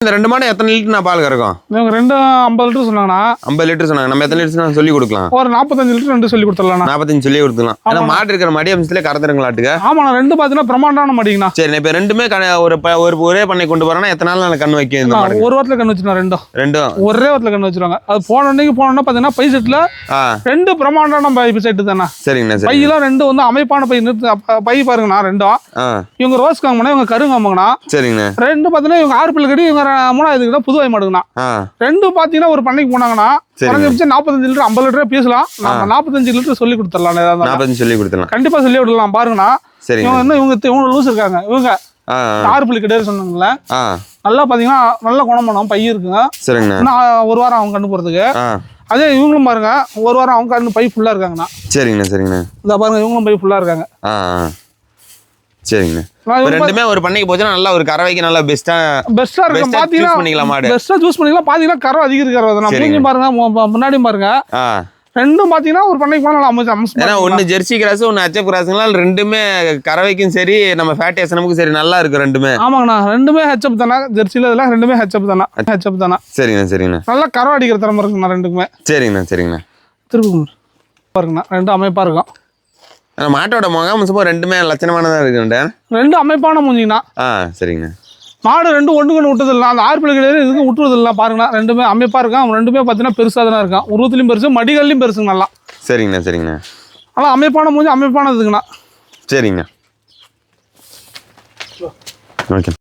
இந்த ரெண்டு மாடு எத்தனை லிட்டர் நான் பால் கறக்கும்? இவங்க ரெண்டு 50 லிட்டர் சொன்னாங்கண்ணா. 50 லிட்டர் சொன்னாங்க. நம்ம எத்தனை லிட்டர் சொல்லி கொடுக்கலாம்? ஒரு 45 லிட்டர் ரெண்டு சொல்லி கொடுத்துடலாம். 45 சொல்லி கொடுத்துக்கலாம். ஏன்னா மாடு இருக்கிற மடி அம்சத்துல கறந்துருங்களாட்டுக்க. ஆமாண்ணா, ரெண்டு பார்த்தீங்கன்னா பிரமாண்டான மடிங்கண்ணா. சரி, இப்போ ரெண்டுமே ஒரே பண்ணை கொண்டு போறேன்னா எத்தனை நாள் நான் கண் வைக்க? இந்த மாடு ஒரு வாரத்தில் கண் வச்சுருவோம். ரெண்டும் ஒரே வாரத்தில் கண் வச்சிருவாங்க. அது போனோடனே பார்த்தீங்கன்னா பை செட்டில் ரெண்டு பிரமாண்டான பை செட்டு தானே. சரிங்கண்ணா. பையெல்லாம் ரெண்டு வந்து அமைப்பான பை பை பாருங்கண்ணா. ரெண்டும் இவங்க ரோஸ் காமனா, இவங்க கரு காமங்கண்ணா. சரிங்கண்ணா. ரெண்டு பார்த்தீங்கன்னா இவங்க 6 பிள்ளை கடி, இவங்க 3வது கிட்ட புதுவை மாடுங்கண்ணா. ரெண்டு பார்த்தீங்கன்னா ஒரு பண்ணைக்கு போனாங்கன்னா 45 லிட்டர் 50 லிட்டரே பேசலாம். நம்ம 45 லிட்டர் சொல்லி கொடுத்துடலாம். 45 சொல்லி கொடுத்துடலாம். கண்டிப்பா சொல்லி விடலாம். பாருங்கண்ணா, இவங்க லூஸ் இருக்காங்க. இவங்க 6 பிள்ளை கிடையாது சொன்னாங்களே. நல்லா பாத்தீங்கன்னா நல்ல குணமானம் பை இருக்குங்க. சரிங்கண்ணா. ஒரு வாரம் அவங்க கண்டு போறதுக்கு. அதே இவங்களும் பாருங்க, ஒரு வாரம் அவங்க கண்டு பை ஃபுல்லா இருக்காங்கண்ணா. சரிங்கண்ணா. சரிங்கண்ணா. இத பாருங்க, இவங்களும் பை ஃபுல்லா இருக்காங்க. சரிங்க. ரெண்டுமே ஒரு பண்ணைக்கு போச்சுனா நல்லா ஒரு கறவைக்கு நல்லா பெஸ்டா இருக்கும். பாத்தீங்கன்னா பண்ணிக்கலாம். மாடு பெஸ்டா சூஸ் பண்ணிக்கலாம். பாத்தீங்கன்னா கறவை அதிகம் இருக்கிறது. நான் மூஞ்சி பாருங்க, முன்னாடியும் பாருங்க. ரெண்டும் பாத்தீங்கன்னா ஒரு பண்ணைக்கு போனா நல்லா ஏன்னா ஒன்னு ஜெர்சி கிராஸ், ஒன்னு ஹெச்எப் கிராஸ்ங்களா. ரெண்டுமே கறவைக்கும் சரி, நம்ம ஃபேட் எஸ்எம்க்கு சரி நல்லா இருக்கு ரெண்டுமே. ஆமாங்கண்ணா, ரெண்டுமே ஹெச்எப் தானா. ஜெர்சில இதெல்லாம் ரெண்டுமே ஹெச்எப் தானா. ஹெச்எப் தானா. சரிங்கண்ணா. சரிங்கண்ணா. நல்லா கறவை அடிக்கிற தரமா இருக்குண்ணா ரெண்டுக்குமே. சரிங்கண்ணா. சரிங்கண்ணா. திருப்பி பாருங்கண்ணா, ரெண்டும் அமைப்பா இருக்கும். மாட்டோட முகம் ரெண்டுமே லட்சணமானதா இருக்குண்ணா. ரெண்டு அமைப்பான மூஞ்சிங்கண்ணா. சரிங்கண்ணா. மாடு ரெண்டும் ஒன்றுக்கு விட்டது இல்லை. அந்த 6 பிள்ளை கிடையாது, இதுக்கு விட்டுறது இல்லை. பாருங்கண்ணா, ரெண்டுமே அமைப்பா இருக்கும். ரெண்டுமே பார்த்தீங்கன்னா பெருசாக தானே இருக்கும். உருவத்துலையும் பெருசு, மடிகள்லையும் பெருசுங்க நல்லா. சரிங்கண்ணா. சரிங்கண்ணா. ஆனால் அமைப்பான மூஞ்சி அமைப்பானதுங்கண்ணா. சரிங்கண்ணா. ஓகே.